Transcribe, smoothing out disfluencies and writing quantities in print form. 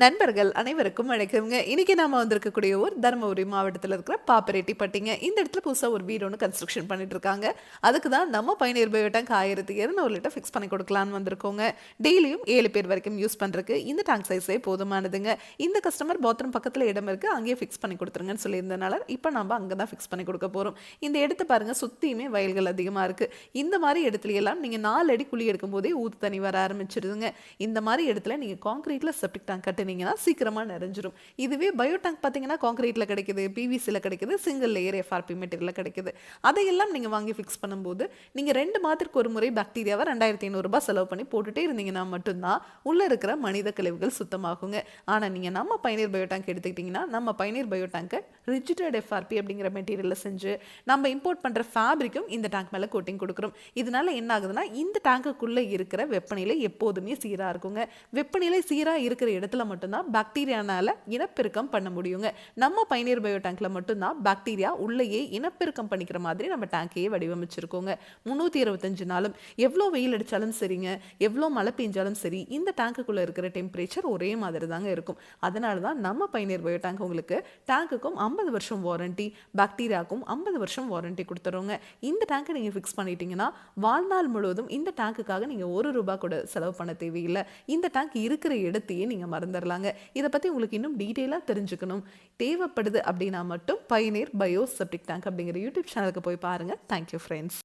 நண்பர்கள் அனைவருக்கும் வணக்கம்ங்க. இன்னைக்கு நாம வந்திருக்கக்கூடிய ஊர் தருமபுரி மாவட்டத்தில் இருக்கிற பாப்பரெட்டிப்பட்டிங்க. இந்த இடத்துல புதுசாக ஒரு வீடு ஒன்று கன்ஸ்ட்ரக்ஷன் பண்ணிட்டு இருக்காங்க. அதுக்கு தான் நம்ம பயணியர் பயோடேங்க் 1200 லிட்டர் ஃபிக்ஸ் பண்ணி கொடுக்கலான்னு வந்திருக்கோங்க. டெய்லியும் 7 பேர் வரைக்கும் யூஸ் பண்ணுறதுக்கு இந்த டேங்க் சைஸே போதுமானதுங்க. இந்த கஸ்டமர் பாத்ரூம் பக்கத்தில் இடம் இருக்குது, அங்கேயே ஃபிக்ஸ் பண்ணி கொடுத்துருங்கன்னு சொல்லியிருந்தனால இப்போ நம்ம அங்கே தான் ஃபிக்ஸ் பண்ணி கொடுக்க போகிறோம். இந்த இடத்த பாருங்க, சுற்றியுமே வயல்கள் அதிகமாக இருக்குது. இந்த மாதிரி இடத்துலையெல்லாம் நீங்கள் 4 அடி குழி எடுக்கும் போதே ஊற்று தண்ணி வர ஆரம்பிச்சிருதுங்க. இந்த மாதிரி இடத்துல நீங்கள் காங்கிரீட்டில் செப்டிக் டேங்க் கட்டினீங்கன்னா சீக்கிரமாக நிறைஞ்சிரும். இதுவே பயோ டேங்க் பார்த்தீங்கன்னா காங்கிரீட்டில் கிடைக்குது, பிவிசியில் கிடைக்குது, சிங்கிள் லேயர் எஃப்ஆர்பி மெட்டீரியலில் கிடைக்குது. அதையெல்லாம் நீங்கள் வாங்கி ஃபிக்ஸ் பண்ணும்போது நீங்கள் 2 மாதத்துக்கு ஒரு முறை பாக்டீரியாவை 2500 ரூபாய் செலவு பண்ணி போட்டுகிட்டே இருந்தீங்கன்னா மட்டும்தான் உள்ளே இருக்கிற மனித கழிவுகள் சுத்தமாகுங்க. ஆனால் நீங்கள் நம்ம பயணியர் பயோ டேங்க் எடுத்துக்கிட்டிங்கன்னா நம்ம பயணியர் பயோ டேங்கை ரிஜிட்டட் எஃப்ஆர்பி அப்படிங்கிற மெட்டீரியலில் செஞ்சு நம்ம இம்போர்ட் பண்ணுற ஃபேப்ரிக்கும் இந்த டேங்க் மேலே கோட்டிங் கொடுக்குறோம். இதனால என்ன ஆகுதுன்னா இந்த டேங்குக்குள்ளே இருக்கிற வெப்பநிலை எப்போதுமே சீராக இருக்குங்க. வெப்பநிலை சீராக இருக்கிற இடத்துல மட்டும்தான் பாக்டீரியானால இனப்பெருக்கம் பண்ண முடியுங்க. நம்ம பயணியர் பயோ டேங்க்ல மட்டும்தான் பாக்டீரியா உள்ளேயே இனப்பெருக்கம் பண்ணிக்கிற மாதிரி நம்ம டேங்கையே வடிவமைச்சிருக்கோங்க. 325 நாளும் எவ்வளோ வெயில் அடித்தாலும் சரிங்க, எவ்வளோ மழை பெஞ்சாலும் சரி, இந்த டேங்குக்குள்ளே இருக்கிற டெம்பரேச்சர் ஒரே மாதிரி தாங்க இருக்கும். அதனால தான் நம்ம பயணியர் பயோ டேங்க் உங்களுக்கு டேங்குக்கும் 50 வருஷம் வாரண்டி, பாக்டீரியாவுக்கும் 50 வருஷம் வாரண்டி கொடுத்துருவோங்க. இந்த டேங்கை நீங்கள் ஃபிக்ஸ் பண்ணிட்டீங்கன்னா வாழ்நாள் முழுவதும் இந்த டேங்குக்காக நீங்கள் ₹1 கூட செலவு பண்ண தேவையில்லை. இந்த டேங்க் இருக்கிற இடத்தையே நீங்கள் மறந்துடலாங்க. இதை பற்றி உங்களுக்கு இன்னும் டீட்டெயிலாக தெரிஞ்சுக்கணும் தேவைப்படுது அப்படின்னா மட்டும் பயணியர் பயோ செப்டிக் டேங்க் அப்படிங்கிற யூடியூப் சேனலுக்கு போய் பாருங்கள். Thank you friends.